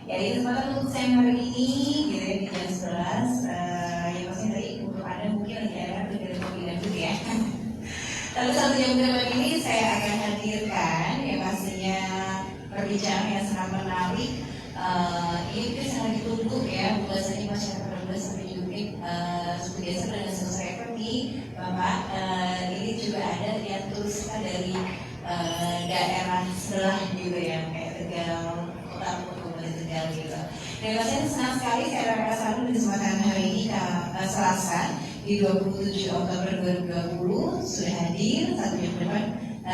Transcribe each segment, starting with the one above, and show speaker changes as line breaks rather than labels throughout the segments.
Ya, di kesempatan untuk saya hari ini, gitu ya, di jam 11, ya pasti tadi untuk Anda mungkin lagi ada kegiatan kopi lanjut ya. Lalu 1 jam ke depan ini saya akan hadirkan ya pastinya perbincangan yang sangat menarik. Ini kita sangat ditunggu ya, bukan saja masyarakat Brebes tapi juga seperti biasa dengan selesai pergi Bapak. Ini juga ada yang tulisan dari daerah sebelah gitu ya, kayak Tegal, kota Kabupaten Tegal gitu. Dan saya senang sekali saya dapat selalu di kesempatan hari ini Selasa di 27 Oktober 2020 sudah hadir 1 jam depan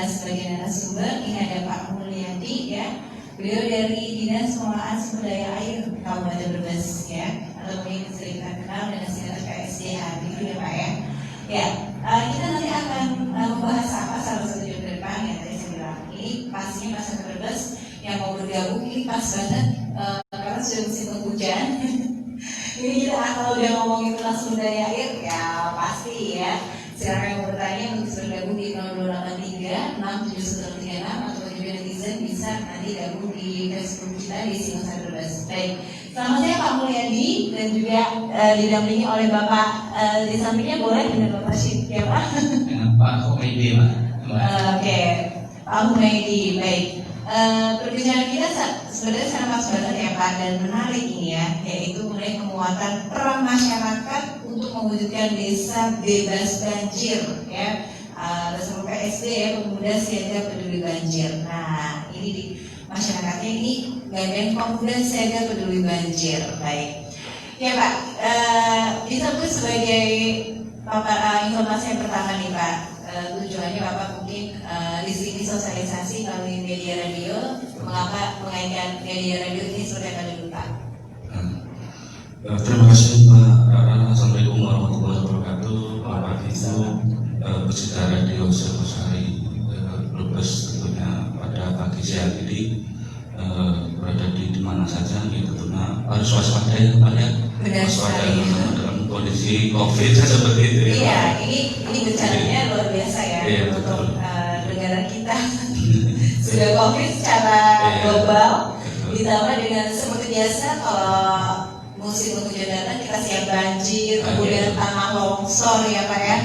sebagai narasumber. Ini ada Pak Mulyadi ya. Beliau dari Dinas Pengelolaan Sumber Daya Air Kabupaten Brebes ya, atau mungkin sering kita kenal dengan singkatan KSDA gitu ya Pak ya. Ya, kita nanti akan membahas apa salah satu jam ke depan yang tadi saya bilang. Ini pastinya masyarakat Brebes yang mau bergabung ini pas banget karena sudah musim penghujan. Ini kita kalau udah ngomongin tentang sumber daya air ya pasti ya. Silakan bertanya untuk bergabung di 0283 67136 atau juga netizen bisa nanti gabung di Facebook kita di Singosari Brebes. Baik, selamat siang Pak Mulyadi dan juga didampingi oleh Bapak di sampingnya boleh dengan Bapak Syed ya Pak?
Pak Humaydi Pak.
Oke, Pak Humaydi, baik. Perbincangan kita sebenarnya sangat pas banget ya Pak dan menarik ini ya, yaitu mengenai penguatan peran masyarakat untuk mewujudkan desa bebas banjir ya, bersama PSD ya, Pemuda Siaga Peduli Banjir. Nah ini di masyarakatnya ini gandeng Pemuda Siaga Peduli Banjir. Baik ya Pak, disebut sebagai informasi yang pertama nih Pak. Tujuannya Bapak mungkin di sini sosialisasi melalui media radio. Mengapa mengaitkan media radio ini seperti apa dulu Pak?
Terima kasih Pak Rara. Assalamualaikum warahmatullahi wabarakatuh. Bapak Ibu pecinta radio Singosari Brebes tentunya pada pagi siang ini berada di mana saja ini tentunya harus waspada ya Pak ya. Waspada dalam kondisi COVID seperti itu ya.
Iya, ini bencananya luar biasa ya
iya,
untuk negara kita. Sudah COVID secara global, ditambah dengan seperti biasa kalau musim penghujan datang kita siap banjir, kemudian tanah longsor ya Pak ya.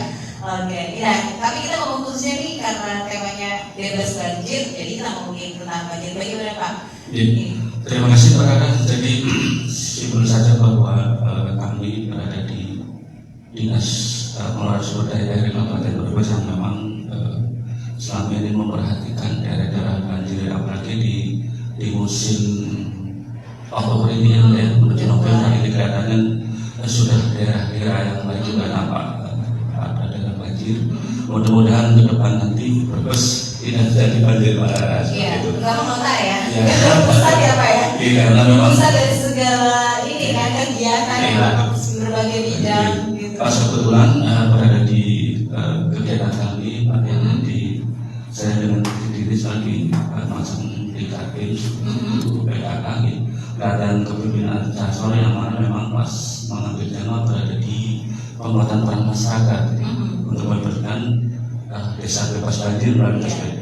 Oke, nah tapi kita ngomong khususnya nih karena temanya bebas banjir, jadi kita ngomongin tentang banjir. Bagaimana Pak?
Terima kasih Pak Rara. Jadi simpel saja bahwa kami berada di Dinas Pengelolaan Sumber Daya Air Kabupaten Brebes yang memang selama ini memperhatikan daerah-daerah banjir, apalagi di musim Oktober ini ya, menuju November ini kelihatannya sudah daerah-daerah yang lain juga nampak ada daerah banjir. Mudah-mudahan ke depan nanti Brebes tidak jadi banjir Pak Rara.
Iya, terutama kota ya.
Iya.
Pusat ya Pak ya.
Iya, karena memang
pusat dari segala ini kan kegiatan yang berbagai bidang. Gitu.
Pas kebetulan berada di kegiatan kami yang di saya dengan diri lagi macam di Kakim untuk PKK gitu. Dan kepemimpinan Casor yang mana memang pas mengambil tema berada di penguatan peran masyarakat untuk memberikan desa bebas banjir melalui SPD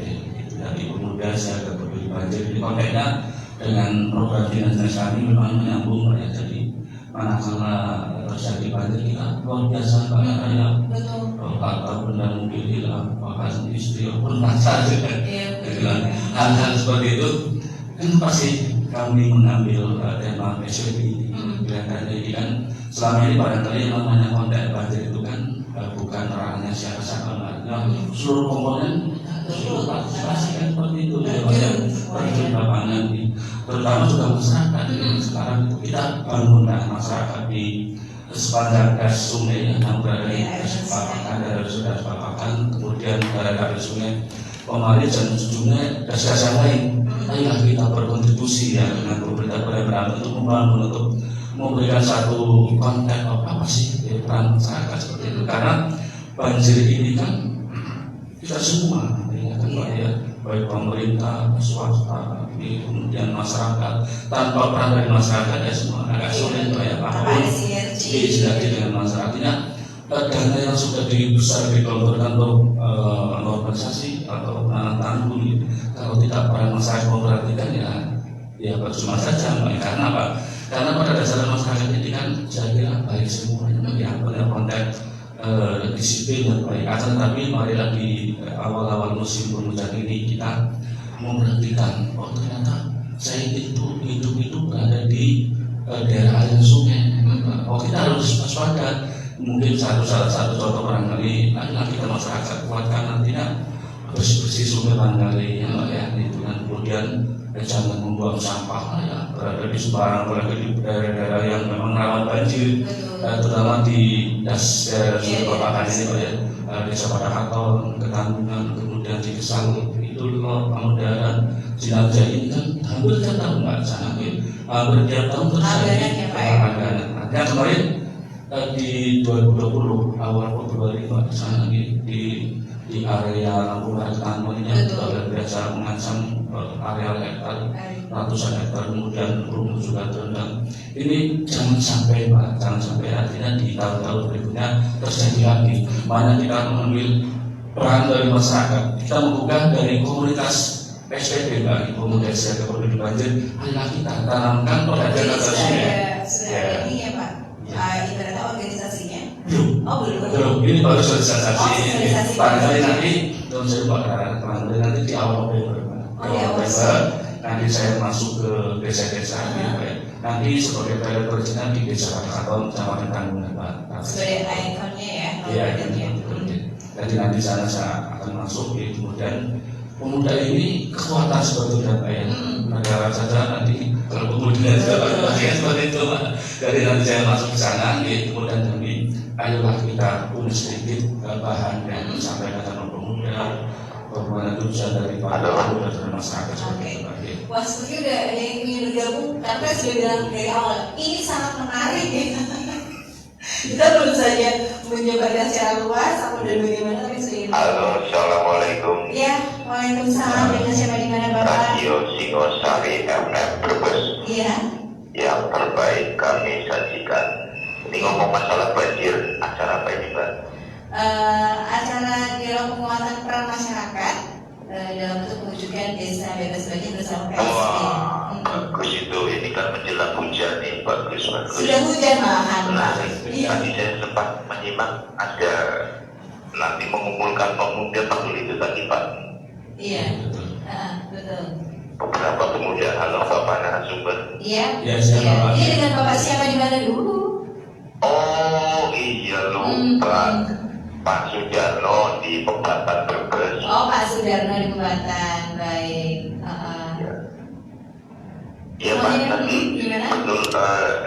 dari Pemuda Siaga Peduli Banjir. Di konteksnya dengan program dinas kami memang menyambung ya, jadi manakala terjadi banjir kita luar biasa Pak ya. Kalau benda mobil hilang, bahkan istri pun pasar hal-hal seperti itu kan pasti kami mengambil tema SPD ini. Kelihatannya ini kan selama ini barangkali yang namanya konteks banjir itu kan bukan ranahnya siapa-siapa, seluruh komponen seluruh partisipasi kan seperti itu ya, terjun lapangan terutama juga masyarakat. Sekarang itu kita bangun masyarakat di sepanjang gas sungai yang berada di sepakan dari sudah sepakan, kemudian dari sungai Pemali dan ujungnya gas-gas yang lain. Ayolah kita berkontribusi ya dengan pemerintah daerah untuk membangun, untuk memberikan satu konteks apa sih ya, peran masyarakat seperti itu. Karena banjir ini kan kita semua ya, kan, ya, baik pemerintah, swasta, kemudian masyarakat. Tanpa peran dari masyarakat ya semua agak sulit ya apapun sinergi dengan masyarakatnya. Dana yang sudah dibesar digelontorkan untuk normalisasi atau penanganan tanggul, kalau tidak peran masyarakat memperhatikan ya ya percuma saja. Karena apa? Karena pada dasarnya masyarakat ini kan saya kira baik semuanya, ya pada konteks disiplin yang baik. Akan tetapi marilah di awal-awal musim penghujan ini kita memperhatikan, oh ternyata saya itu hidup itu berada di daerah aliran sungai. Oh kita harus waspada. Mungkin salah satu contoh barangkali nanti kita masyarakat kuatkan nantinya bersih sungai barangkali ya itu kan. Kemudian jangan membuang sampah ya berada di sembarang, berada di daerah-daerah yang memang rawan banjir, terutama di daerah sungai Babakan ini Pak ya, Desa Padakaton, Ketanggungan, kemudian di Kesal itu Lor, Pamudaran, Cinarja ini kan hampir tiap tahun Pak sana hampir tiap tahun terjadi langganan. Artinya kemarin di 2020 awal Februari Pak sana di area Lampung Ketanggungan ini luar biasa mengancam areal hektar ratusan hektar, kemudian rumput juga terendam. Ini jangan sampai Pak, jangan sampai artinya di tahun-tahun berikutnya terjadi lagi. Mana kita mengambil peran dari masyarakat, kita membuka dari komunitas SPB Pak, komunitas jaga peduli banjir, ayolah kita tanamkan pada data sungai.
Sudah ini ya Pak, ibaratnya organisasinya?
Belum.
Oh belum.
Belum. Ini baru sosialisasi. Barangkali nanti, tahun saya Pak, barangkali nanti di awal November. Nanti saya masuk ke desa-desa nanti sebagai pilot perizinan di Desa Padakaton, Kecamatan Tanggungan Pak. Sebagai ikonnya ya? Iya, jadi nanti sana saya akan masuk, kemudian pemuda ini kekuatan sebetulnya Pak ya. Negara saja nanti kalau pemuda seperti itu Pak. Jadi nanti saya masuk ke sana, kemudian kami ayolah kita punya sedikit bahan yang disampaikan sama pemuda. Bagaimana tujuan dari Pak Jokowi dan masyarakat seperti itu.
Wah, seperti udah ada yang ingin bergabung karena sudah bilang dari awal ini sangat menarik ya. Kita belum saja menyebarkan secara luas apa dan bagaimana tapi sudah ini.
Halo, assalamualaikum.
Ya, waalaikumsalam. Dengan siapa di mana Bapak?
Radio Singosari FM Brebes.
Iya.
Yang terbaik kami sajikan. Ini ngomong masalah banjir, acara apa ini Mbak?
Acara dialog penguatan peran masyarakat dalam bentuk mewujudkan desa bebas banjir bersama PSB.
Bagus itu, ini kan menjelang hujan nih, bagus.
Sudah hujan malahan.
Menarik. Tadi saya sempat menyimak ada nanti mengumpulkan pemuda peduli itu tadi Pak.
Iya, betul.
Beberapa pemuda, halo Bapak narasumber.
Iya.
Siapa?
Ini dengan Bapak siapa di mana dulu?
Oh iya lupa. Pak Sudarno di Pembatan Brebes.
Oh Pak Sudarno di Pembatan, baik.
Iya Pak, nanti betul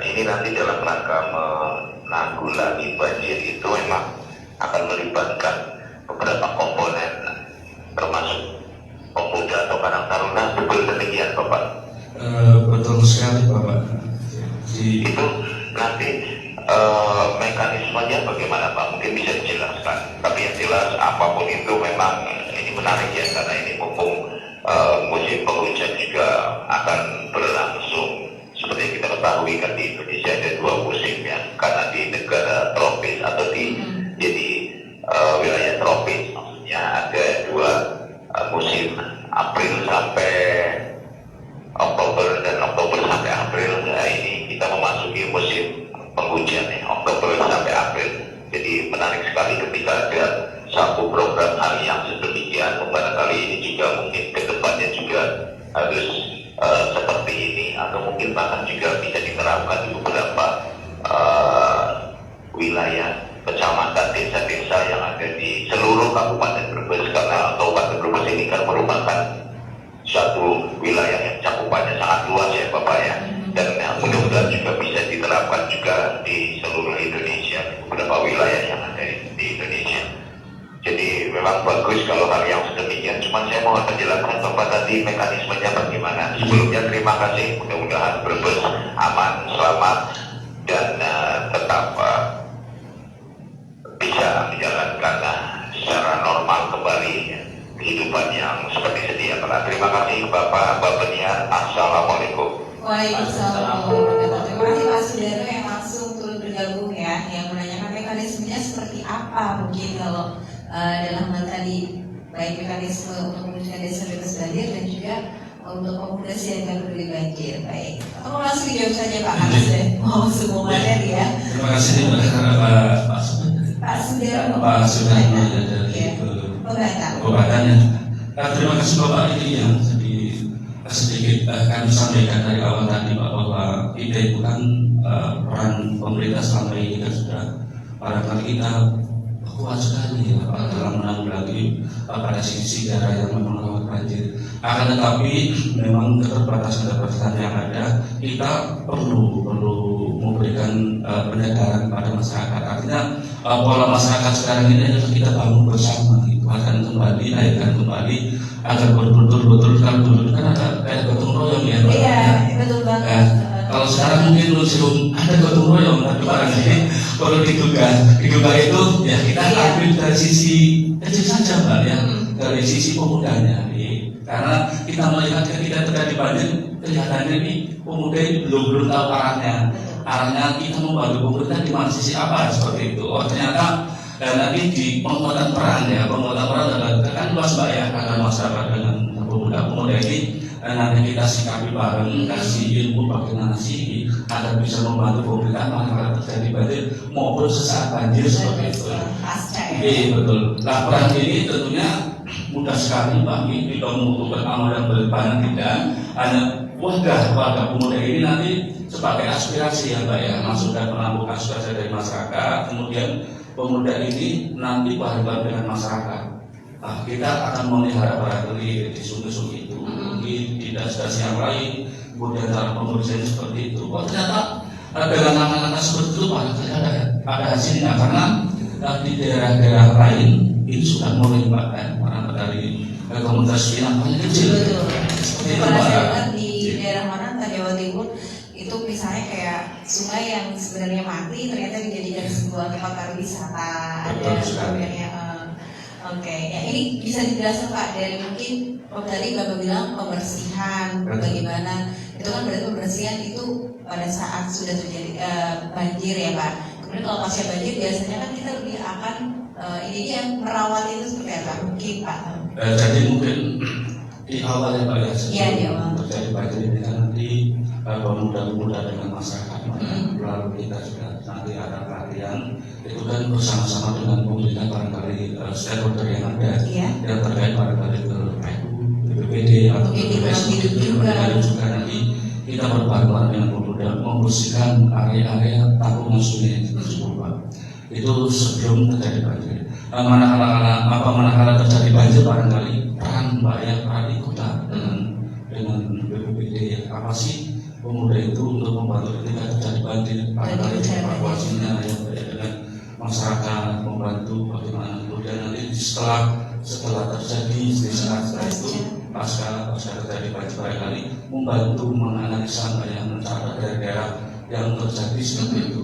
ini nanti dalam rangka menanggulangi banjir itu memang akan melibatkan beberapa komponen termasuk pemuda atau karang taruna, betul demikian Bapak?
Betul sekali Bapak.
Itu nanti mekanismenya bagaimana Pak? Mungkin bisa dijelaskan. Tapi yang jelas apapun itu memang ini menarik ya, karena ini mumpung musim penghujan juga akan berlangsung. Seperti yang kita ketahui kan di Indonesia ada 2 musim ya, karena di negara tropis atau di jadi wilayah tropis, maksudnya ada 2 musim, April sampai Oktober dan Oktober sampai April. Nah ini kita memasuki musim penghujan nih, Oktober sampai April. Jadi menarik sekali ketika ada satu program hal yang sedemikian. Barangkali ini juga mungkin kedepannya juga harus seperti ini, atau mungkin bahkan juga bisa diterapkan di beberapa wilayah, kecamatan, desa-desa yang ada di seluruh Kabupaten Brebes, karena Kabupaten Brebes ini kan merupakan satu wilayah yang cakupannya sangat luas ya Bapak ya, dan mudah-mudahan juga bisa diterapkan juga di seluruh Indonesia, beberapa wilayah yang ada di Indonesia. Jadi memang bagus kalau hal yang sedemikian. Cuman saya mau menjelaskan Bapak tadi mekanismenya bagaimana. Sebelumnya terima kasih, mudah-mudahan Brebes aman, selamat, dan tetap bisa menjalankan secara normal kembali kehidupan yang seperti sedia kala. Terima kasih Bapak Bapenian. Assalamualaikum.
Waalaikumsalam warahmatullahi wabarakatuh. Terima kasih Pak Sudarno yang langsung turut bergabung ya, yang menanyakan mekanismenya seperti apa. Mungkin kalau dalam hal tadi baik mekanisme untuk mewujudkan desa bebas banjir dan juga untuk pemuda siaga peduli banjir. Baik, aku langsung dijawab saja Pak Mas ya. Mau semua materi ya.
Terima kasih
Pak Sudarno.
Pak Sudarno ya dari
Iya. Pembatas.
Kebatannya. Terima kasih Bapak ini yang tadi sedikit kami sampaikan dari awal tadi Pak, bahwa ide bukan peran pemerintah selama ini kan sudah barangkali kita kuat sekali ya Pak dalam menanggulangi pada sisi daerah yang memang rawan banjir. Akan tetapi memang keterbatasan yang ada, kita perlu memberikan penyadaran pada masyarakat. Artinya pola masyarakat sekarang ini adalah kita bangun bersama, gitu. Akan kembali, naikkan kembali agar betul-betul kalau dulu kan ada kayak gotong royong ya Pak.
Iya, betul banget.
Kalau sekarang mungkin belum ada gotong royong, tapi barangkali perlu digugah itu ya kita ambil dari sisi kecil saja Mbak ya, dari sisi pemudanya. Karena kita melihat ketika terjadi banjir, kelihatannya ini pemuda ini belum tahu arahnya kita membantu pemerintah di mana sisi apa seperti itu. Oh ternyata nanti di penguatan peran adalah kan luas Mbak ya, karena masyarakat dengan pemuda ini nanti kita sikapi bareng, kasih ilmu bagaimana sih agar bisa membantu pemerintah kalau terjadi banjir maupun sesaat banjir seperti itu. Iya betul. Nah peran ini tentunya mudah sekali Pak, kita membutuhkan amal yang berbanyak, tidak hanya wadah pemuda ini nanti sebagai aspirasi ya Mbak ya, masukkan penampung aspirasi dari masyarakat, kemudian pemuda ini nanti bahan dengan masyarakat. Nah, kita akan memelihara barangkali di sungai-sungai itu, mungkin di destinasi yang lain, kemudian cara pembersihan seperti itu. Oh ternyata dengan langkah-langkah seperti itu barangkali ada hasilnya, karena di daerah-daerah lain ini sudah mulai Mbak para dari komunitas yang paling kecil.
Betul. Pada di daerah mana Jawa Timur itu misalnya kayak sungai yang sebenarnya mati ternyata dijadikan sebuah tempat pariwisata. Ada sebenarnya. Oke, ya ini bisa dijelaskan Pak dari mungkin tadi Bapak bilang pembersihan bagaimana itu kan berarti pembersihan itu pada saat sudah terjadi banjir ya Pak. Kemudian kalau pasca banjir biasanya kan kita lebih akan ini yang merawat itu seperti apa mungkin Pak?
Jadi mungkin di awal ya Pak ya,
di awal
terjadi banjir ini kan nanti pemuda-pemuda dengan masyarakat, lalu kita juga nanti ada pelatihan itu kan bersama-sama dengan pemerintah barangkali stakeholder yang ada yang terkait barangkali ke BPD atau BPS juga nanti kita berbareng dengan pemuda membersihkan area-area tampungan sungai itu sebelum terjadi banjir. Manakala terjadi banjir barangkali peran Mbak ya, peran ikutlah dengan BPD apa sih pemuda itu untuk membantu ketika terjadi banjir, barangkali evakuasinya ya dengan masyarakat membantu bagaimana kemudian nanti setelah terjadi setelah itu pasca terjadi banjir barangkali membantu menganalisa yang mencatat daerah yang terjadi seperti itu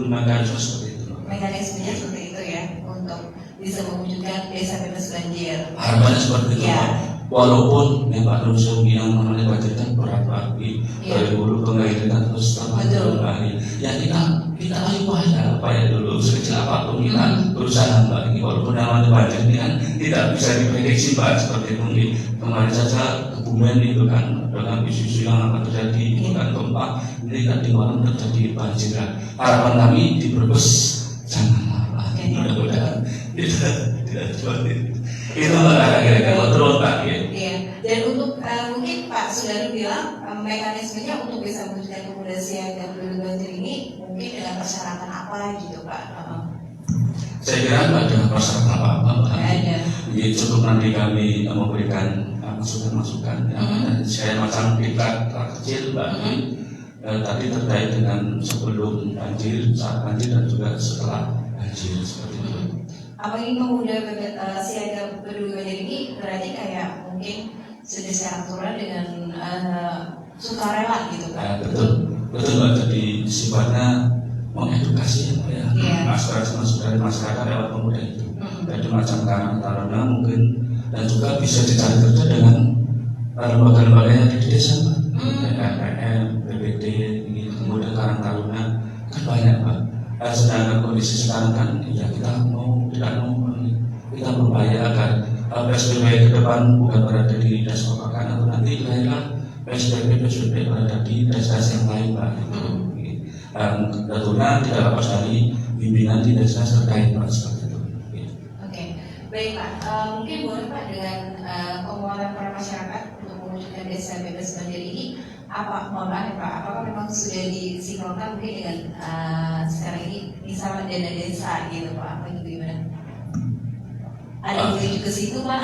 mekanisme seperti itu.
Mekanismenya seperti itu ya untuk bisa mewujudkan desa bebas banjir.
Harapannya seperti itu. Ya. Walaupun ya Pak Nusung yang namanya banjir kan berat banget dari hulu ke hilir terus terus ya kita upaya dulu sekecil apapun kita berusaha Mbak ini walaupun namanya banjir ini kan tidak bisa diprediksi Mbak seperti itu nih. Kemarin saja Kebumen itu kan dengan isu-isu yang akan terjadi itu kan gempa ini kan di malam terjadi banjir. Harapan kami di Brebes janganlah mudah-mudahan tidak seperti itu. Itu kira-kira terus Pak ya.
Iya. Dan untuk mungkin Pak Sudarno bilang mekanismenya untuk bisa mewujudkan pemuda siaga peduli banjir ini mungkin dengan persyaratan apa gitu Pak?
Saya kira nggak ada persyaratan apa-apa.
Ada.
Jadi cukup nanti kami memberikan masukan-masukan. Saya macam diklat kecil Mbak. Tadi terkait dengan sebelum banjir, saat banjir dan juga setelah banjir seperti itu.
Apa ini pemuda siaga peduli banjir ini berarti kayak mungkin sudah secara aturan dengan sukarela gitu kan?
Betul Mbak. Jadi sifatnya mengedukasi apa ya, aspirasi dari masyarakat lewat pemuda itu. Jadi macam karang-taruna mungkin dan juga bisa dicari kerja dengan lembaga-lembaga yang di desa Mbak. PPM, BPD, kemudian karang-taruna kan banyak Mbak. Sedangkan kondisi sekarang kan ya kita tidak mau kita berupaya agar PSBB ke depan bukan berada di desa Papakan, atau nanti lahirlah PSBB berada di desa yang lain, Pak. Dan tentunya tidak lepas dari pimpinan di desa terkait, Pak, seperti itu.
Oke, baik Pak. Mungkin boleh Pak dengan penguatan para masyarakat untuk mewujudkan desa bebas banjir ini, apa mohon maaf Pak, apakah memang sudah disinkronkan mungkin dengan sekarang ini misalnya dana desa gitu Pak, apa gitu gimana? Ada yang menuju ke situ Pak?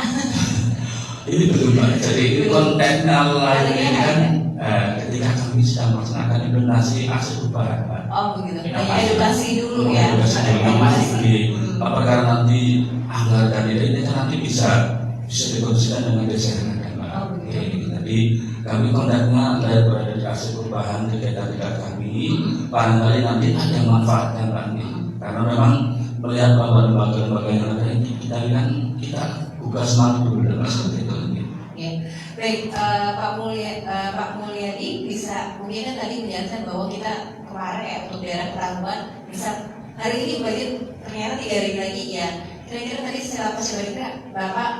Ini betul Pak. Jadi ini konten lain ini kan ketika kami sedang melaksanakan implementasi aksi perubahan, Pak.
Oh begitu. Edukasi dulu ya.
Edukasi. Apakah nanti anggaran dari ini kan nanti bisa dikonsisten dengan desa yang akan, Pak. Oke. Jadi kami kontennya berada di aksi perubahan kegiatan kami. Barangkali nanti ada manfaatnya, Pak. Karena memang melihat bahwa lembaga-lembaga yang ada ini kita buka semangat dulu dan seperti itu.
Ya. Baik, Pak Mulyadi bisa mungkin kan tadi menjelaskan bahwa kita kemarin ya untuk daerah Ketangguhan bisa hari ini banjir ternyata 3 hari lagi ya. Kira-kira tadi setelah Pak Bapak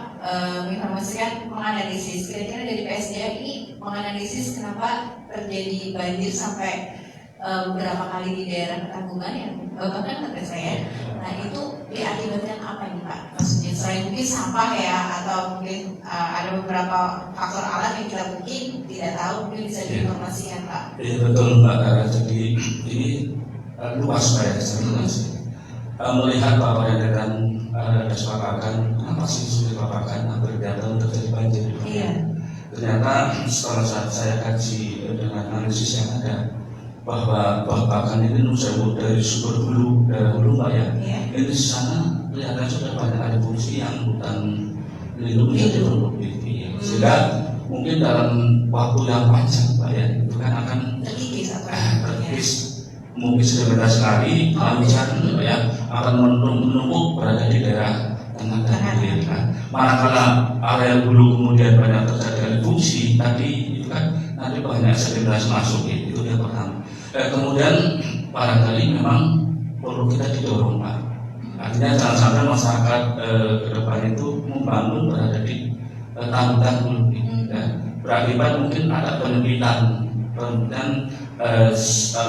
menginformasikan menganalisis. Kira-kira dari PSDA ini menganalisis kenapa terjadi banjir sampai beberapa kali di daerah Ketanggungan yang bahkan kata saya. Nah itu diakibatkan apa nih Pak? Maksudnya selain mungkin sampah ya, atau mungkin ada beberapa faktor alam yang kita mungkin tidak tahu, mungkin bisa diinformasikan Pak.
Iya betul Mbak Dara. Jadi ini luas Pak ya, luas. Melihat bahwa rentetan desa Papakan, apa sih sulit Papakan hampir tiap tahun terjadi banjir.
Iya.
Ternyata setelah saya kaji dengan analisis yang ada, bahwa Papakan ini nusantara dari sumber hulu, dari hulu Mbak ya, itu di sana kelihatan sudah banyak ada fungsi yang hutan lindung menjadi produktif, sehingga mungkin dalam waktu yang panjang Mbak ya, itu kan akan terkikis mungkin sebentar sekali hujan Mbak ya, akan menumpuk berada di daerah tengah dan hilir. Manakala area hulu kemudian banyak terjadi fungsi tadi, itu kan nanti banyak sedimentasi masuk, itu yang pertama. Kemudian barangkali memang perlu kita didorong Pak. Artinya jangan sampai masyarakat ke depan itu membangun berada di tangguhan hulu. Berakibat mungkin ada penyempitan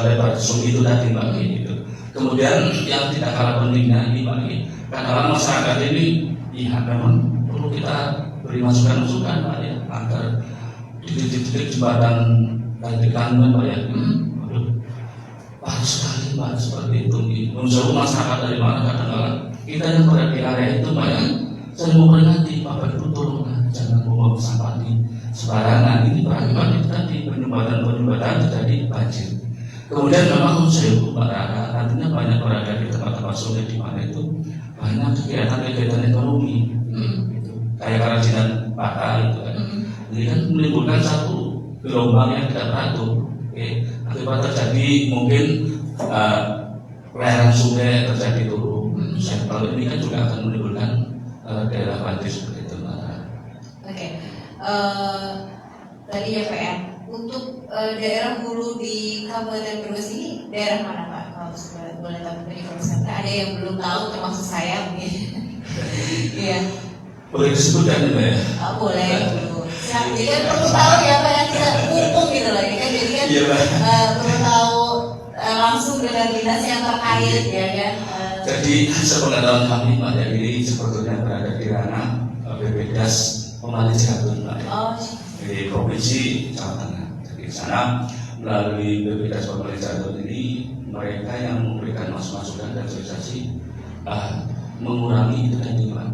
lebar sungai itu tadi Pak. Gitu. Kemudian yang tidak kalah pentingnya ini Pak, kadang-kadang masyarakat ini ya memang perlu kita beri masukan Pak ya, agar di titik-titik jembatan kali Ketanggungan Pak ya. Parah sekali Pak seperti itu. Menjauh masyarakat dari mana kadang-kadang kita yang berada di area itu Pak ya, saya mau peringati Bapak Ibu tolonglah jangan membuang sampah di sembarangan. Ini berakibat itu tadi penyumbatan terjadi banjir. Kemudian memang saya Pak Rara, artinya banyak berada di tempat-tempat sungai di mana itu banyak kegiatan ekonomi, gitu. Kayak kerajinan bata itu kan. Jadi kan menimbulkan satu gelombang yang tidak teratur. Akibat terjadi mungkin lereng sungai terjadi turun. Kalau ini kan juga akan menimbulkan daerah banjir seperti itu.
Oke. Tadi ya Pak ya, untuk daerah hulu di Kabupaten Brebes ini daerah mana Pak? Kalau boleh tahu informasi, ada yang belum tahu termasuk saya mungkin. Iya.
Boleh disebutkan ya?
Boleh. Jadi kan perlu tahu ya Pak, yang tidak mumpung gitu loh, ya kan jadi kan perlu tahu langsung dengan dinas yang terkait ya kan.
Jadi sepengetahuan kami Pak ya, ini sebetulnya berada di ranah BPDAS Pemali Cirebon Pak ya. Di Provinsi Jawa Tengah. Jadi di sana melalui BPDAS Pemali Cirebon ini mereka yang memberikan masukan dan sosialisasi mengurangi itu tadi Pak,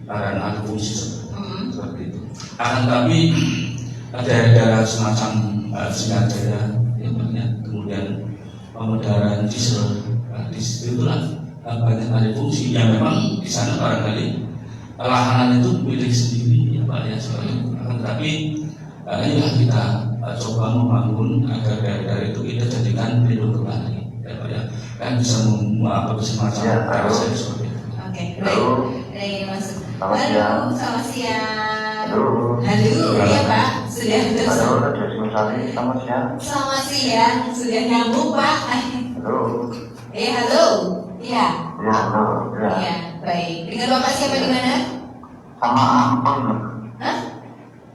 karena fungsi seperti itu. Akan tapi ada semacam Singajaya, kemudian pemedaran diesel, itulah banyak ada fungsi yang memang di sana barangkali lahan itu milik sendiri ya Pak ya seperti itu. Akan tapi inilah kita coba membangun agar daerah itu kita jadikan lindung kembali ya Pak ya, kan bisa membuat semacam proses seperti itu.
Oke, baik. Ini masuk. Halo, selamat siang. Halo, iya Pak, sudah terus.
Halo, dari Musali, selamat siang.
Selamat siang, sudah nyambung Pak.
Halo.
Halo, iya.
Ya, halo. Ya.
Iya, baik. Dengan Bapak siapa di mana?
sama Anton.
Hah?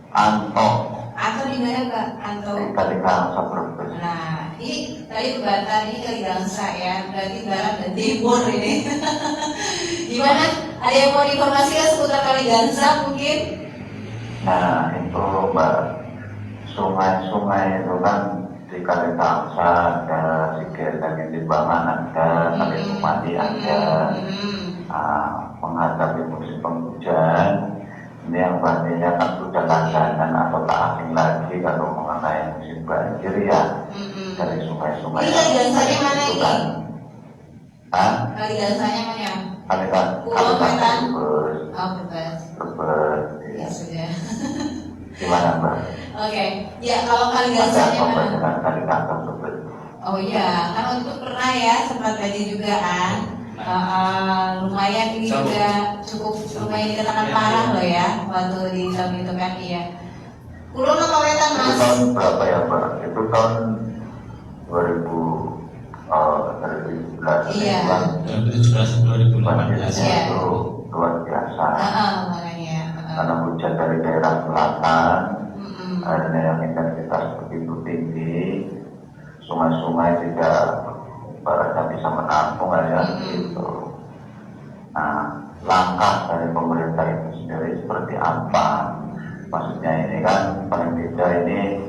Anto.
Atau di mana Pak Anto?
Kali Gangsa Brebes.
Nah, ini tadi Batam ini Kali Gangsa ya, berarti barat dan timur ini. Gimana? Ada yang mau diinformasikan seputar Kali Gangsa mungkin?
Nah itu Mbak, sungai-sungai itu kan di Kali Gangsa ada, Sigir dan Limbangan ada, Kali Sumadi ada. Menghadapi musim penghujan, ini yang banjirnya kan sudah langganan atau tak asing lagi kalau mengenai musim banjir ya. Dari sungai-sungai.
Ini Kali Gangsanya mana
itu
ini?
kan. Hah?
Kali Gangsanya mana?
Kali Gangsa Brebes.
Oh, Brebes.
Brebes.
Ya sudah.
Gimana Mbak?
Oke, ya kalau Kali
Ada
Gangsanya
apa
mana?
dengan Kali Gangsa Brebes?
Oh iya, kan waktu itu pernah ya sempat banjir juga kan. Lumayan ini juga cukup lumayan dikatakan parah loh ya waktu di tahun itu kan iya. Kulon apa wetan
Itu
Mas?
tahun berapa ya Mbak? Itu tahun 2017.
Iya.
Kan?
2017 2018
Banjirnya
Iya.
itu luar biasa.
Makanya.
Karena hujan dari daerah selatan,
Mm-mm.
airnya yang intensitas begitu tinggi, sungai-sungai tidak ibaratnya bisa menampung air gitu. Nah, langkah dari pemerintah itu sendiri seperti apa? Maksudnya ini kan paling tidak ini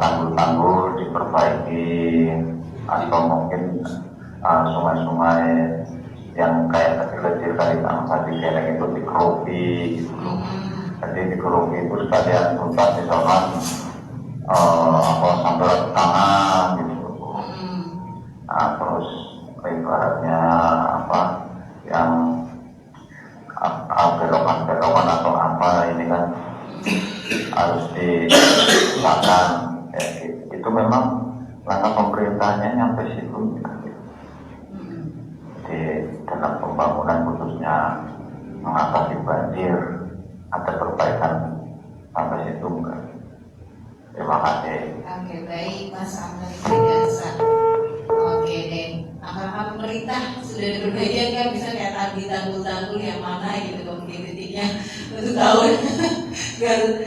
tanggul-tanggul diperbaiki atau mungkin sungai-sungai yang kayak kecil-kecil kali Gangsa di Kereng itu dikerupi gitu. Jadi dikerupi itu sekalian tuntas misalkan sampai tangan gitu. Nah, terus ibaratnya yang belokan-belokan atau apa ini kan harus disahkan. Itu memang langkah pemerintahnya nyampe situ. Di dalam pembangunan khususnya mengatasi banjir, ada perbaikan sampai situ enggak? Terima kasih.
Oke, baik Mas Ahmad Gangsa. Oke deh. Apakah pemerintah sudah berbeda kan bisa kayak tadi tanggul-tanggul yang mana gitu mungkin titiknya untuk tahun Garut.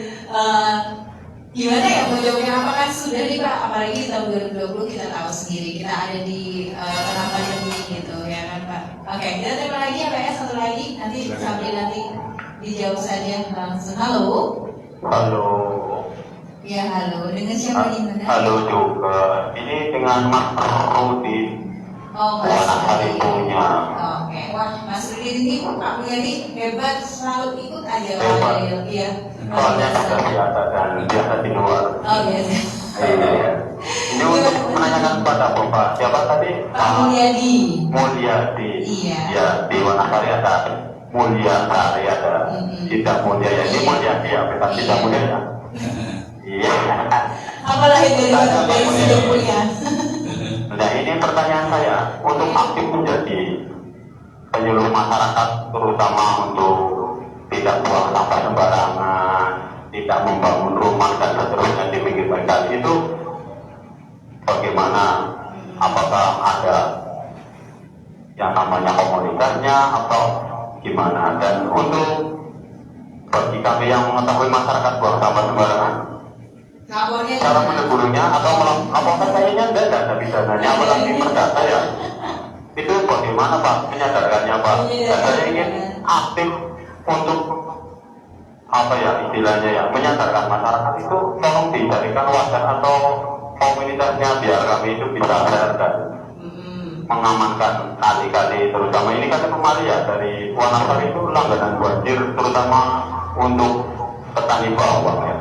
Gimana ya mau jawabnya apakah sudah nih Pak? Apalagi tahun 2020 kita tahu sendiri kita ada di tengah pandemi gitu ya kan Pak. Oke, kita terima lagi ya Pak ya satu lagi nanti sambil nanti dijawab saja langsung. Halo.
Halo.
Ya halo. Dengan siapa di mana?
Halo juga. Ini dengan Mas Rudi.
Oh, Mas
Hari
Rudi.
punya.
Oke, wah Mas Rudi ini Pak Mulyadi hebat, selalu ikut aja
Hebat.
Iya.
Soalnya sudah biasa dan biasa di luar.
Oh biasa.
Iya. Ini untuk menanyakan kepada Bapak siapa tadi?
Pak Mulyadi.
Mulyadi.
Iya.
Ya, di Wanasari ada Mulyasari ada. Tidak Mulia ya. Ini Mulyadi ya, bukan tidak Mulia ya. Iya.
Apalagi dari segi mulia.
Nah ini pertanyaan saya, untuk aktif menjadi penyuluh masyarakat, terutama untuk tidak buang sampah sembarangan, tidak membangun rumah dan seterusnya di pinggir kali itu, bagaimana? Apakah ada yang namanya komunitasnya atau gimana? Dan untuk bagi kami yang mengetahui masyarakat buang sampah sembarangan, cara menegurnya atau apakah kayaknya enggak bisa nanya apalagi perdata ya itu bagaimana Pak menyadarkannya Pak dan saya ingin aktif untuk apa ya istilahnya ya menyadarkan masyarakat itu tolong dicarikan wadah atau komunitasnya biar kami itu bisa sadar dan mengamankan kali-kali terutama ini kan kemarin ya dari Wanasari itu langganan banjir terutama untuk petani bawang ya.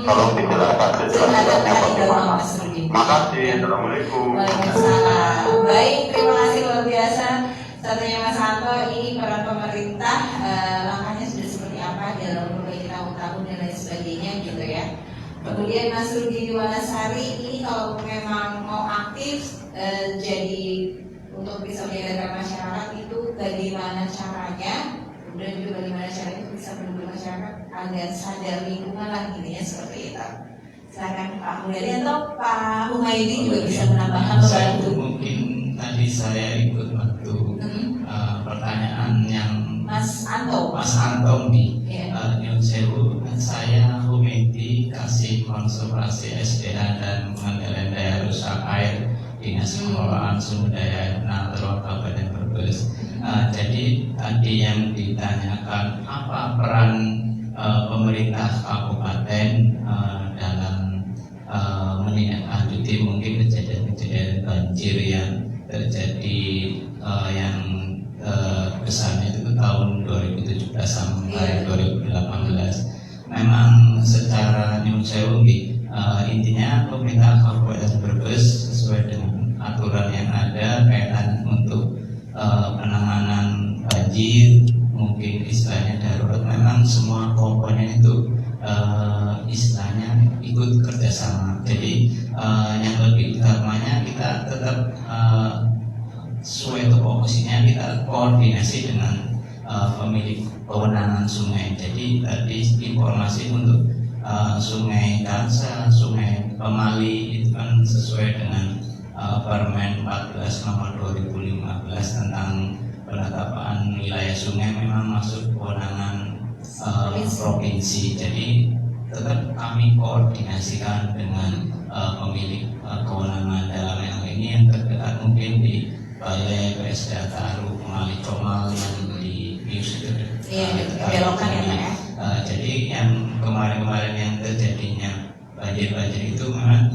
Tolong dijelaskan sejelasnya bagaimana. Makasih. Assalamualaikum.
Waalaikumsalam. Baik, terima kasih luar biasa. Satunya Mas Anto, ini peran pemerintah langkahnya sudah seperti apa dalam berbagai tahun-tahun dan lain sebagainya gitu ya. Kemudian Mas Rudi di Wanasari ini kalau memang mau aktif jadi untuk bisa menyadarkan masyarakat itu bagaimana caranya? Kemudian juga bagaimana caranya untuk bisa mendukung masyarakat agar sadar lingkungan lah intinya seperti itu. Silakan Pak Mulyadi atau Pak Humaydi juga bisa menambahkan
Saya
membantu.
mungkin tadi saya ikut waktu pertanyaan yang
Mas Anto.
Mas Anto nih,
Iya.
Nyun Sewu, saya Humedi kasih konservasi SDA dan pengendalian daya rusak air Dinas Pengelolaan Sumber Daya Natural Kabupaten Brebes. Jadi tadi yang ditanyakan apa peran pemerintah kabupaten dalam menindaklanjuti mungkin kejadian-kejadian banjir yang terjadi yang besarnya itu tahun 2017 sampai 2018. Memang secara Nyun Sewu intinya pemerintah Kabupaten Brebes sesuai dengan aturan yang ada kaitan untuk penanganan banjir, mungkin istilahnya darurat, memang semua komponen itu istilahnya ikut kerjasama. Jadi yang lebih utamanya kita tetap sesuai tupoksinya kita koordinasi dengan pemilik kewenangan sungai. Jadi tadi informasi untuk Sungai Dansa, Sungai Pemali itu kan sesuai dengan Permen 14 nomor 2015 tentang penetapan wilayah sungai memang masuk kewenangan provinsi. Jadi tetap kami koordinasikan dengan pemilik kewenangan dalam yang ini yang terdekat mungkin di Balai PSDA Taru, Pemali Comal yang di Bius itu.
Belokan ya Pak ya.
Jadi yang kemarin-kemarin yang terjadinya banjir-banjir itu memang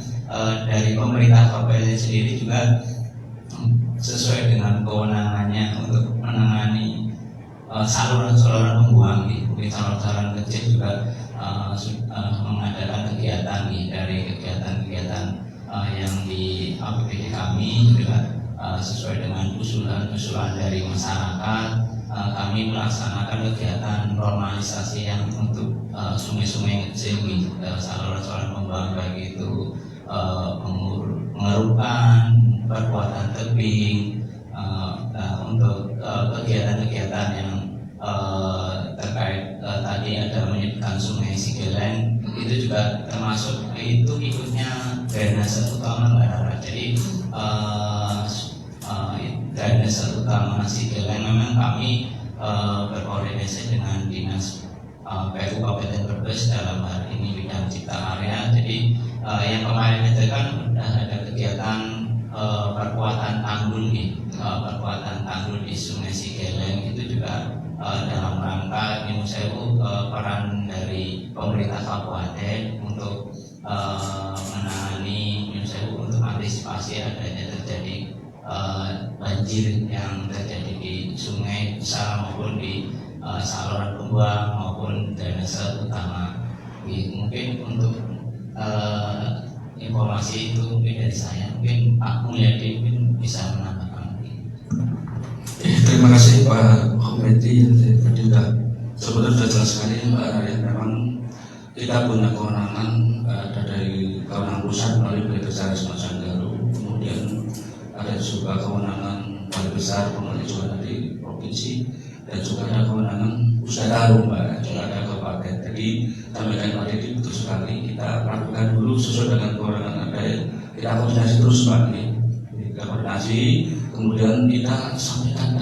dari pemerintah kabupaten sendiri juga sesuai dengan kewenangannya untuk menangani saluran-saluran pembuang mungkin saluran-saluran kecil juga mengadakan kegiatan dari kegiatan-kegiatan yang di APBD kami juga sesuai dengan usulan dari masyarakat. Kami melaksanakan kegiatan normalisasi yang untuk sungai-sungai kecil, saluran-saluran pembuangan baik itu pengerukan, perkuatan tebing, untuk kegiatan-kegiatan yang terkait tadi ada menyebutkan Sungai Sigeleng itu juga termasuk itu ikutnya drainase utama Mbak Rara. Jadi drainase utama Sigeleng memang kami berkoordinasi dengan Dinas PU Kabupaten Brebes dalam hal ini bidang cipta karya. Jadi yang kemarin aja kan udah ada kegiatan perkuatan tanggul perkuatan tanggul di Sungai Sigeleng itu juga dalam rangka Nyun Sewu peran dari pemerintah kabupaten untuk menangani Nyun Sewu untuk antisipasi adanya terjadi banjir yang terjadi di sungai besar maupun di saluran pembuang maupun drainase utama. Mungkin untuk informasi itu mungkin dari saya, mungkin Pak Mulyadi mungkin bisa menambahkan.
Terima kasih Pak Humedi. Juga sebetulnya sudah jelas sekali Mbak Rara, memang kita punya kewenangan ada dari kewenangan pusat melalui Balai Besar Garu, kemudian ada juga kewenangan Balai Besar melalui juga dari provinsi, dan juga ada kewenangan pusat Taru Mbak, juga ada kabupaten. Jadi sampaikan tadi betul sekali, kita lakukan dulu sesuai dengan kewenangan ada, kita koordinasi terus Mbak nih. Kita koordinasi, kemudian kita sampaikan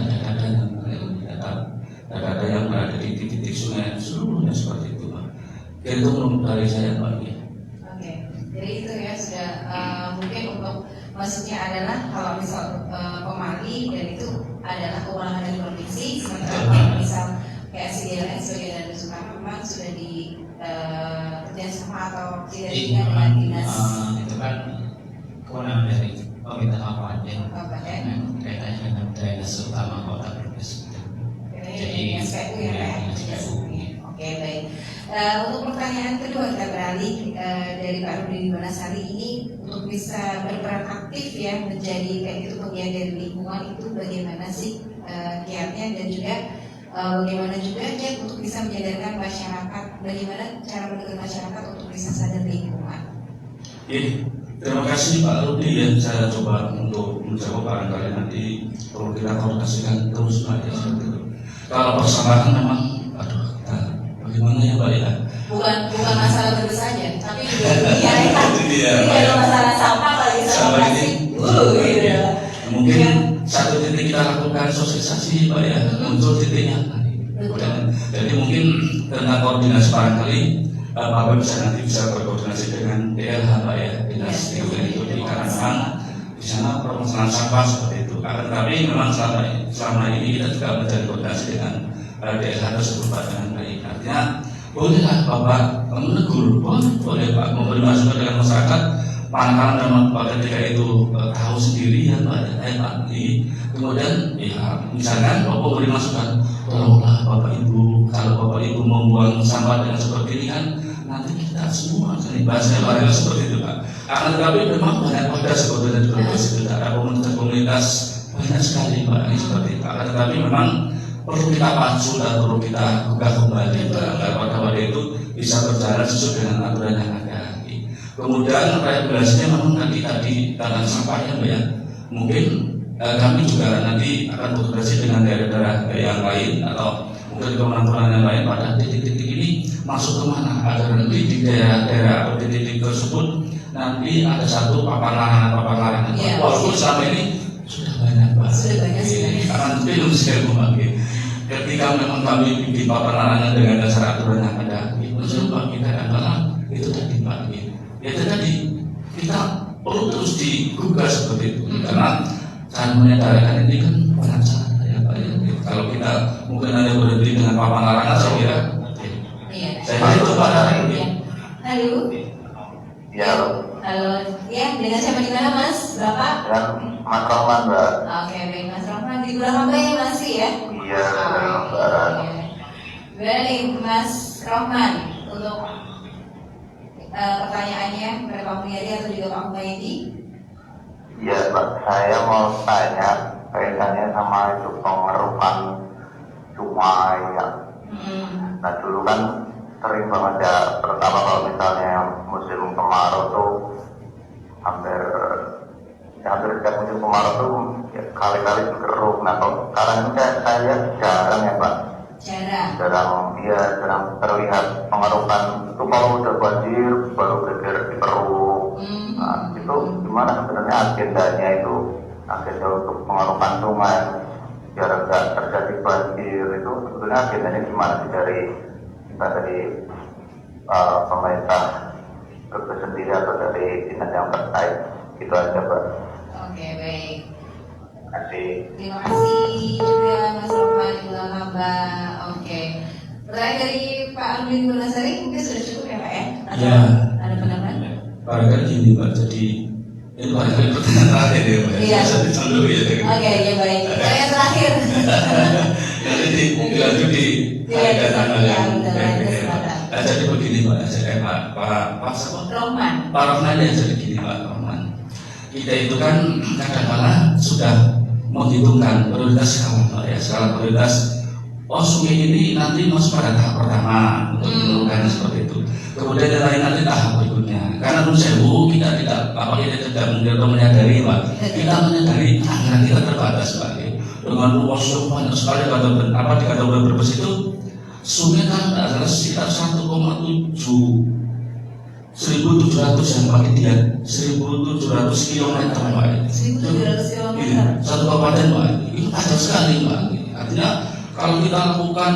data yang berada di titik-titik sungai seluruhnya seperti itu Mbak. Itu menurut dari saya Mbak.
Oke, jadi itu ya sudah mungkin untuk maksudnya adalah kalau misal Pemali dan itu adalah kewenangan dari provinsi, sementara kalau misal kayak Sigeleng sebagai dan Soekarno memang sudah di kerjasama atau tidak dengan dinas
itu kan kewenangan dari pemerintah kabupaten kaitannya dengan drainase utama kota Brebes.
Jadi SPU ya Pak. Oke baik. Untuk pertanyaan kedua kita beralih dari Pak Rudi Wanasari ini untuk bisa berperan aktif ya menjadi kayak gitu penggiat dari lingkungan itu bagaimana sih kiatnya, dan juga bagaimana juga dia untuk bisa menyadarkan masyarakat, bagaimana cara mendekatkan masyarakat untuk bisa sadar lingkungan.
Terima kasih Pak Rudi ya, saya coba untuk menjawab barangkali nanti perlu kita koordinasikan terus Pak ya. Kalau persamaan memang, bagaimana ya Pak ya?
Bukan masalah Brebes saja, tapi juga dunia ya. Jadi ada masalah sampah lagi sama plastik.
Mungkin satu titik kita lakukan sosialisasi Pak ya, muncul titiknya. Jadi mungkin dengan koordinasi barangkali Bapak bisa berkoordinasi dengan DLH Pak ya, dinas lingkungan hidup, karena memang di sana permasalahan sampah seperti itu. Tapi memang selama ini kita juga menjalin koordinasi dengan DLH tersebut Pak dengan baik. Artinya bolehlah Bapak menegur, boleh Pak memberi masukan dengan masyarakat. Manakala memang Pak ketika itu tahu sendiri ya Pak, kemudian ya misalkan Bapak memberi masukan, tolonglah Bapak Ibu, kalau Bapak Ibu membuang sampah dengan seperti ini kan nanti kita semua akan dibahasnya barang seperti itu Pak. Akan tetapi memang banyak wadah sebetulnya di Brebes itu ada komunitas banyak sekali Pak ini seperti itu. Akan tetapi memang perlu kita pacu dan perlu kita buka kembali Pak agar wadah-wadah itu bisa berjalan sesuai dengan aturan yang ada. Kemudian regulasinya memang nanti tentang sampahnya Mbak ya. Mungkin kami juga nanti akan berkoordinasi dengan daerah-daerah yang lain atau mungkin kementerian yang lain pada titik-titik ini masuk kemana agar nanti di daerah-daerah atau titik-titik tersebut nanti ada satu papan larangan.
Ya,
walaupun selama ini sudah banyak Pak.
Sudah banyak sekali.
Akan belum sekali memakai. Ketika memang kami bikin papan larangan dengan dasar aturan yang ada, mencoba kita adalah itu tadi Pak. Itu tadi kita perlu terus digugah seperti itu karena cara menyadarkan ini kan banyak cara ya Pak. Kalau kita mungkin hanya berhenti dengan papan larangan saya kira.
Iya.
Saya kira itu Pak.
Iya. Halo.
Ya,
Halo. Ya, dengan siapa di mana Mas? Bapak?
dan Mas Rohman Mbak.
Oke, baik Mas Rahman di belakang Mbak ya masih ya?
Iya, Lebaran.
Gimana nih Mas Rahman untuk pertanyaannya kepada Pak Mulyadi atau juga Pak Mulyadi?
Iya Pak, saya mau tanya kaitannya sama itu pengerukan sungai ya. Nah dulu kan sering banget ya, pertama kalau misalnya musim kemarau tuh hampir setiap musim kemarau tuh ya, kali-kali dikeruk. Nah kalau sekarang ini saya lihat jarang ya Pak. Jarang terlihat pengerukan itu. Kalau udah banjir baru geger dikeruk. Nah itu gimana sebenarnya agendanya itu, agenda untuk pengerukan sungai biar nggak terjadi banjir itu sebetulnya agendanya gimana sih dari pemerintah Brebes sendiri atau dari dinas yang terkait? Itu aja Pak.
Oke, baik.
Terima kasih.
Terima kasih juga Mas Rahman Ibu Mbak. Oke. Pertanyaan dari Pak Alvin Purnasari mungkin sudah cukup ya Pak ya? Atau
Ya.
ada pendapat?
Barangkali gini Pak, jadi itu barangkali pertanyaan terakhir ya Pak.
Iya.
Saya dulu ya.
Oke, ya baik. Pertanyaan terakhir.
Nanti dilanjut di
Iya,
tanggal yang
kesempatan.
jadi begini Pak, saya Pak siapa?
Rohman.
Pak Rohman ya, jadi gini Pak Rohman. Kita itu kan kadang-kadang sudah menghitungkan prioritas skala prioritas. Oh sungai ini nanti masuk pada tahap pertama untuk menurunkannya seperti itu. Kemudian yang lain nanti tahap berikutnya. Karena menurut saya kita tidak menyadari Pak. Kita menyadari anggaran kita terbatas Pak. Dengan luas yang banyak sekali di Kabupaten Brebes itu sungai kan adalah sekitar 1,700 yang pakai dia 1.700 km Pak.
1.700 km.
Satu kabupaten Pak. Itu padat sekali Pak. Artinya kalau kita lakukan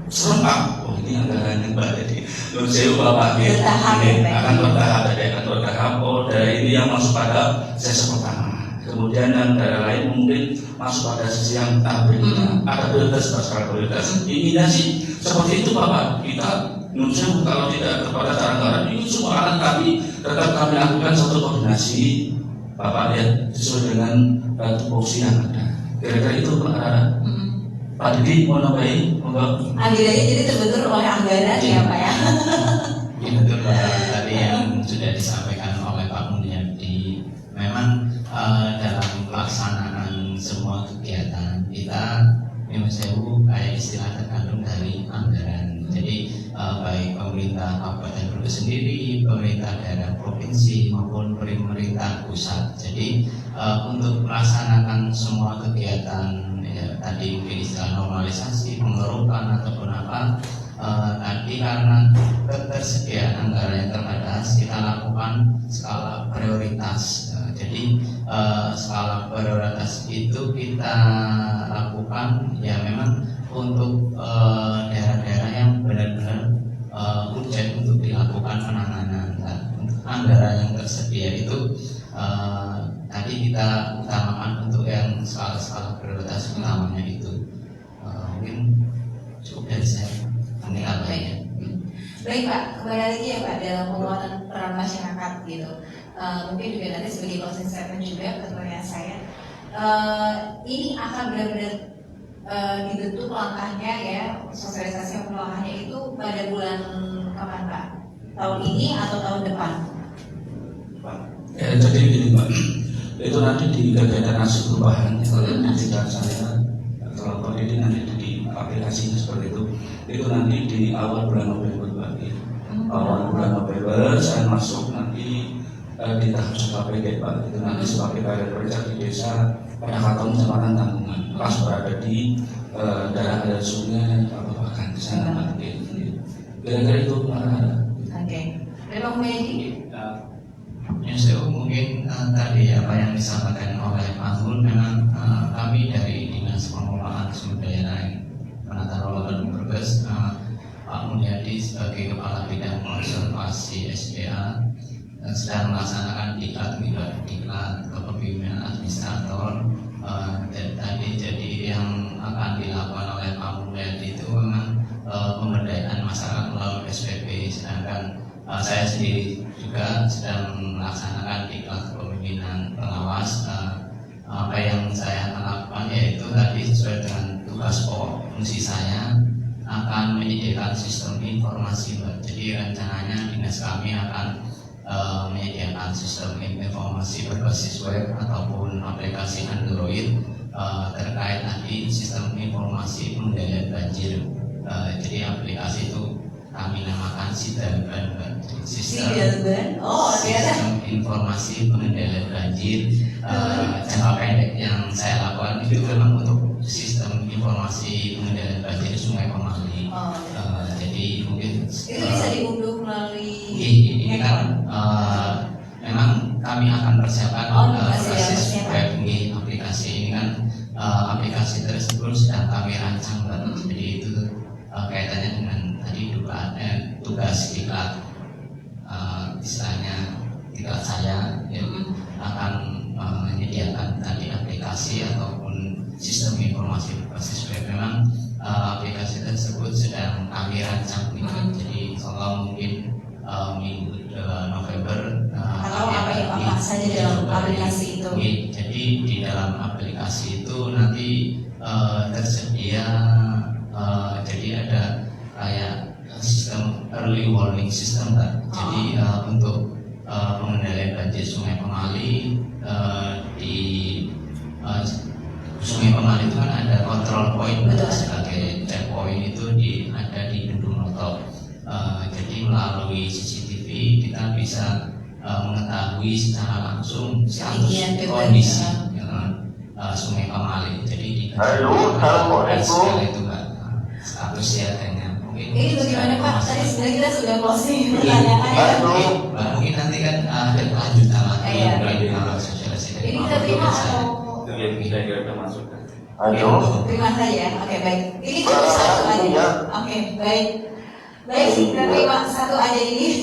serempak, ini anggarannya Pak. Jadi menurut saya Bapak akan bertahap. Dari ini yang masuk pada sesi pertama. Kemudian yang daerah lain mungkin masuk pada sisi yang tahap berikutnya. Ada prioritas. Inginnya sih seperti itu Bapak. Kita menurut saya kalau tidak kepada anggaran ini semua akan tetap kami lakukan satu koordinasi Bapak lihat sesuai dengan tupoksi yang ada. Kira-kira itu Pak Didi mau nambahin?
Agendanya jadi terbentur oleh anggaran ya Pak ya.
Ini betul tadi yang sudah disampaikan oleh Pak Mulyadi. Memang dalam pelaksanaan semua kegiatan kita kayak istilah tergantung dari anggaran. Jadi baik pemerintah Kabupaten Brebes sendiri, pemerintah daerah provinsi maupun pemerintah pusat. Jadi untuk melaksanakan semua kegiatan tadi mungkin istilah normalisasi, pengerukan ataupun apa, tadi karena ketersediaan anggaran yang terbatas kita lakukan skala prioritas. Jadi skala prioritas itu kita lakukan ya memang untuk daerah-daerah yang benar-benar urgent untuk dilakukan penanganan. Nah, untuk anggaran yang tersedia itu tadi kita utamakan untuk yang skala-skala prioritas utamanya itu. Mungkin cukup dari saya. Ini apa ya?
Baik Pak, kembali lagi ya Pak dalam penguatan peran masyarakat gitu. Mungkin juga nanti sebagai closing statement juga pertanyaan saya. Ini akan benar-benar dibentuk langkahnya ya, sosialisasi untuk langkahnya itu pada bulan kapan Pak? Tahun ini atau tahun depan?
Ya, jadi gini Pak, itu nanti di kegiatan nasi perubahan kalau di saya kalau ini nanti di aplikasinya seperti itu nanti di awal bulan November Pak. Awal bulan November saya masuk nanti di tahap SKPG Pak, itu nanti sebagai karya kerja di desa Pendekatan Kecamatan Tanggungan, pas berada di daerah aliran sungai Babakan di sana Pak. Kira-kira itu mana?
Oke. Terima kasih.
Ya, mungkin tadi apa yang disampaikan oleh Pak Gun, memang kami dari Dinas Pengelolaan Sumber Daya Air Penata Kelola Brebes, Pak Mulyadi sebagai Kepala Bidang Konservasi SDA sedang melaksanakan diklat kepemimpinan administrator. Dan tadi jadi yang akan dilakukan oleh Pak Mulyadi itu memang pemberdayaan masyarakat melalui SPP, sedangkan saya sendiri juga sedang melaksanakan diklat kepemimpinan pengawas. Apa yang saya akan lakukan yaitu tadi sesuai dengan tugas pokok fungsi saya akan menyediakan sistem informasi Mbak. Jadi rencananya dinas kami akan menyediakan sistem informasi berbasis web ataupun aplikasi Android terkait tadi sistem informasi pengendalian banjir. Jadi aplikasi itu kami namakan Sidarban, sistem informasi pengendalian banjir jangka pendek yang saya lakukan itu memang untuk sistem informasi pengendalian banjir Sungai Pemali. Jadi mungkin
itu bisa diunduh melalui
ini kan memang kami akan persiapkan berbasis web ini. Aplikasi ini kan aplikasi tersebut sedang kami rancang Mbak. Jadi itu kaitannya dengan tadi tugas diklat istilahnya diklat saya yang akan menyediakan tadi aplikasi ataupun sistem informasi berbasis web. Memang aplikasi tersebut sedang kami rancang jadi kalau mungkin minggu November
apa saja dalam aplikasi itu.
Jadi di dalam aplikasi itu nanti tersedia jadi ada kayak sistem early warning system Pak. Jadi untuk pengendalian banjir Sungai Pemali di Sungai Pemali itu kan ada control point sebagai checkpoint itu ada di Bendung Noto. Jadi melalui CCTV kita bisa mengetahui secara langsung status kondisi Sungai Pemali. Jadi di itu Pak status siaganya.
Ini bagaimana Pak? Tadi sebenarnya kita sudah closing pertanyaan.
Mungkin nanti kan ada kelanjutan lagi sosialisasi.
Ini kita terima atau
kita masukkan.
terima saja? Oke baik. Ini cuma satu aja. Oke baik. Baik kita terima satu aja ini.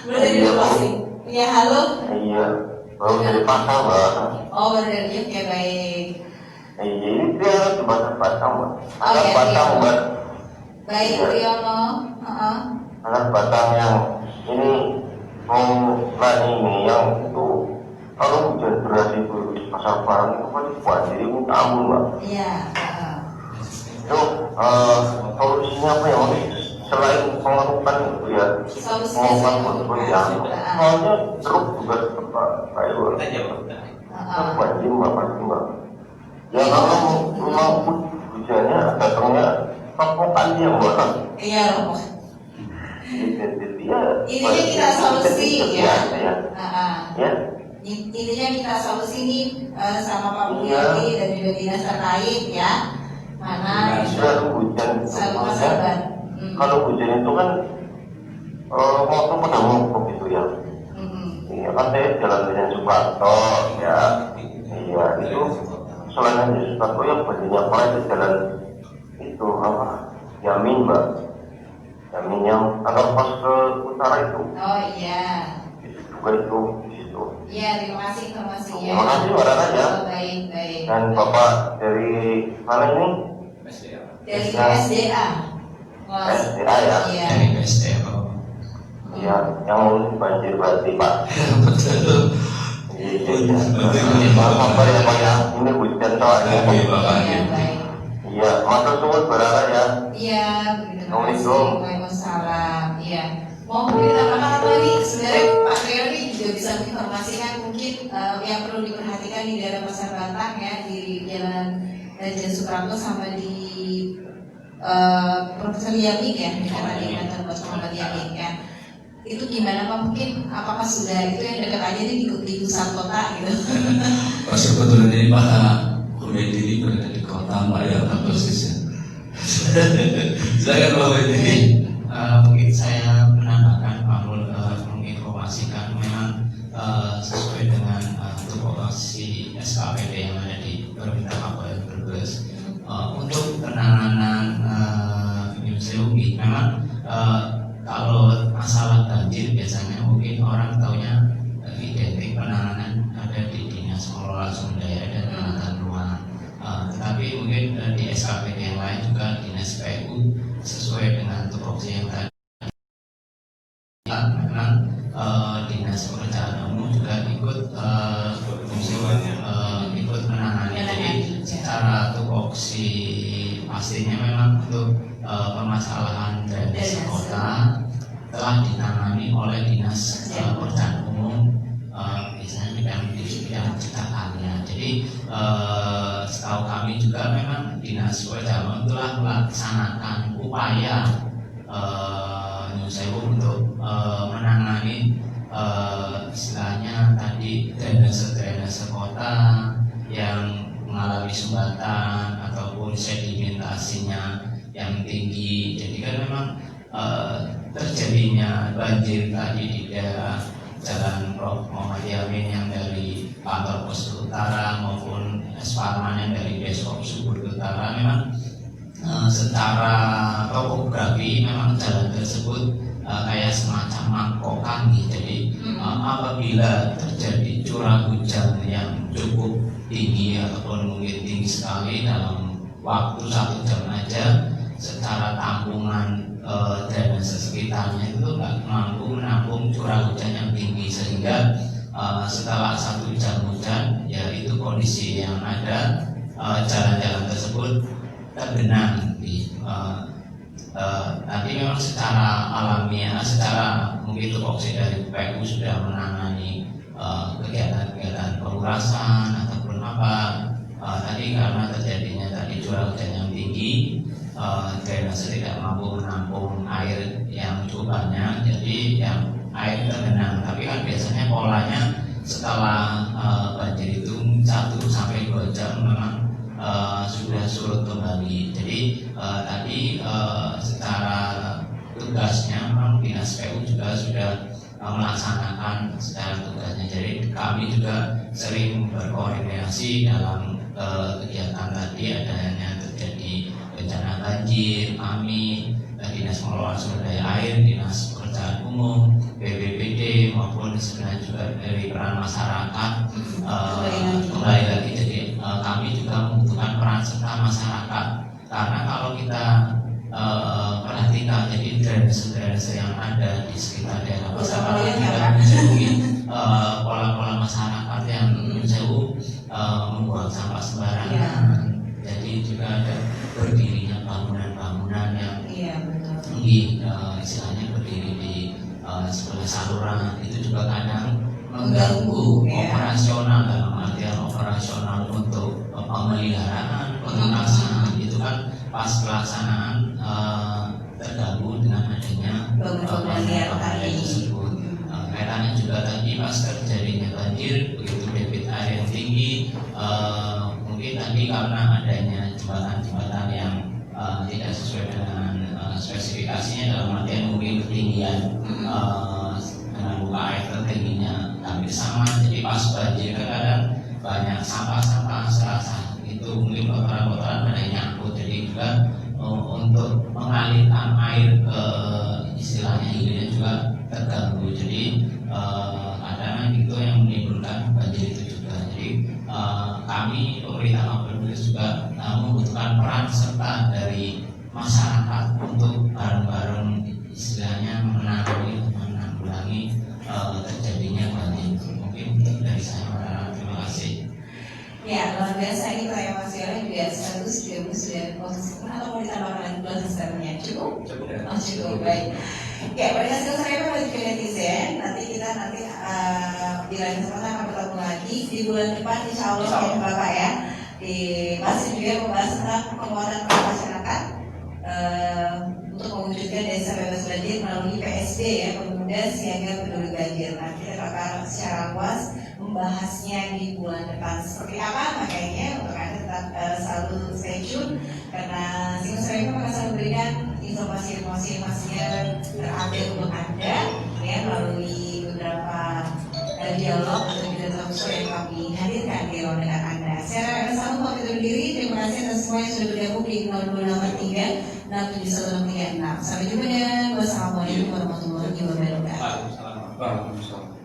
Belum dari closing. Ya halo.
Iya, baru dari pasar Mbak.
Oh baru dari oke baik.
Iya, ini dia sebatas pasar Mbak. Ada
Oke,
pasar
iya.
Mbak.
Baik Riono.
Ada batang yang ini mau lani ini yang itu kalau hujan deras itu di pasar barang itu pasti banjir itu ampun Mbak.
Iya.
Itu solusinya apa ya Mbak? Selain pengerukan itu ya, pengerukan yang soalnya truk juga kayak itu banjir Mbak pasti Mbak. Ya kalau mau hujannya datangnya papokan dia Mbak.
Iya Romo.
Intinya
kita solusi ya.
Ya.
Intinya kita solusi ini sama Pak Mulyadi dan juga dinas terkait ya. Mana
hujan
sama sabar.
Kalau hujan itu kan motor pada mogok itu ya. Iya kan saya jalan dengan Soekarto ya. Iya itu selain Soekarto yang banjirnya parah itu jalan itu itu apa? Yamin Mbak. Yamin yang agak pas ke utara itu.
Oh iya.
Itu juga itu di situ.
Iya, terima kasih informasinya.
Terima kasih Mbak Rana ya.
Oh, baik, baik.
Dan Bapak dari mana ini?
Dari SDA. Wah,
SDA ya?
Iya.
Dari PSDO.
Iya, yang ini banjir berarti Pak.
Betul.
Iya. Apa ya Pak ya? Ini hujan soalnya.
Iya, baik.
Iya, matur suwun berapa ya?
Iya, begitu. Terima kasih.
Assalamualaikum.
Waalaikumsalam. Iya. Mau ditambahkan apa lagi? Sebenarnya Pak Rio ini juga bisa menginformasikan mungkin yang perlu diperhatikan di daerah Pasar Batang ya, di Jalan Raja Suprapto sama di Profesor Yamin ya, di tadi kantor Bos Muhammad Yamin ya. Itu gimana Pak? Mungkin apakah sudah itu yang dekat aja di pusat kota gitu?
Pas kebetulan ini Pak Humaydi ini berada di kota Mbak ya, Pak persisnya. Silakan Pak Humaydi.
Mungkin saya menambahkan Pak Mul menginformasikan memang sesuai dengan tupoksi SKPD yang ada di Pemerintah Kabupaten Brebes untuk penanganan Seumi memang kalau masalah banjir biasanya mungkin orang taunya identik penanganan ada di Dinas Pengelola Sumber Daya dan Penataan Ruang. Tetapi mungkin di SKPD yang lain juga Dinas PU sesuai dengan tupoksi yang tadi. Memang Dinas Pekerjaan Umum juga ikut ikut menangani. Jadi secara tupoksi pastinya memang untuk permasalahan drainase kota telah ditangani oleh Dinas Pekerjaan Umum, biasanya di bidang cipta karya. Jadi setahu kami juga memang Dinas Pekerjaan Umum telah melaksanakan upaya Sewu untuk menangani istilahnya tadi drainase kota yang mengalami sumbatan ataupun sedimentasinya yang tinggi. Jadi kan memang terjadinya banjir tadi di daerah Jalan Prof. Muhammad Yamin yang dari kantor pos utara maupun Esparman yang dari Desa Subur Utara memang secara topografi memang jalan tersebut kayak semacam mangkokan gitu. Jadi apabila terjadi curah hujan yang cukup tinggi ataupun mungkin tinggi sekali dalam waktu 1 jam aja, secara tampungan drainase sekitarnya itu nggak mampu menampung curah hujan yang tinggi, sehingga setelah 1 jam hujan ya itu kondisi yang ada jalan-jalan tersebut tergenang di tadi memang secara alamiah, secara mungkin tupoksi dari PU sudah menangani kegiatan-kegiatan pengurasan ataupun apa. Tadi karena terjadinya tadi curah hujan yang tinggi, drainase tidak mampu menampung air yang cukup banyak, jadi yang air tergenang. Tapi kan biasanya polanya setelah banjir itu 1-2 jam memang sudah surut kembali. Jadi tadi secara tugasnya memang Dinas PU juga sudah melaksanakan secara tugasnya. Jadi kami juga sering berkoordinasi dalam kegiatan tadi adanya terjadi bencana banjir. Kami Dinas Pengelola Sumber Daya Air, Dinas Pekerjaan Umum, BPBD maupun sebenarnya juga dari peran masyarakat kembali lagi. Jadi kami juga membutuhkan peran serta masyarakat, karena kalau kita perhatikan jadi drainase yang ada di sekitar daerah Pasar Batang juga menjauhi pola-pola masyarakat yang menjauh membuang sampah sembarangan. Jadi juga ada berdirinya bangunan-bangunan yang istilahnya berdiri di sebelah saluran, itu juga kadang mengganggu operasional, dalam artian operasional untuk pemeliharaan, pengunasan. Itu kan pas pelaksanaan terganggu dengan adanya bangunan tersebut. Kaitannya juga tadi pas terjadinya banjir, begitu debit air yang tinggi, mungkin tadi karena adanya jembatan-jembatan yang tidak sesuai dengan spesifikasinya, dalam artian mungkin ketinggian dengan muka air tertingginya hampir sama. Jadi pas banjir kadang banyak sampah-sampah serasa itu mungkin kotoran-kotoran pada nyangkut. Jadi juga untuk mengalirkan air ke istilahnya hilinya juga terganggu. Jadi kadang itu yang menimbulkan banjir itu juga. Jadi kami pemerintah Kabupaten juga membutuhkan peran serta dari masyarakat untuk bareng-bareng istilahnya menanggulangi terjadinya banjir. Mungkin dari saya, terima kasih.
Ya, luar biasa ini Pak Mas Yola juga 130 sudah konsisten atau mau ditambahkan lagi konsistennya? Cukup? Oh, cukup, baik. Ya, pada hasil saya bagi netizen, nanti bila kesempatan akan bertemu lagi di bulan depan, insya Allah ya Bapak ya, masih juga membahas tentang penguatan peran masyarakat untuk mewujudkan desa bebas banjir melalui PSD ya, Pemuda Siaga Peduli Banjir. Nah, kita bakal secara luas membahasnya di bulan depan seperti apa, makanya untuk Anda tetap selalu stay tune karena Sinus Radio akan selalu berikan informasi-informasi yang terupdate untuk Anda ya melalui beberapa dialog atau juga talkshow yang kami hadirkan di ruang dengar Anda. Saya akan selalu pamit undur diri. Terima kasih atas semua yang sudah bergabung di 0283 671 636. Sampai jumpa dan wassalamualaikum warahmatullahi wabarakatuh.
Waalaikumsalam.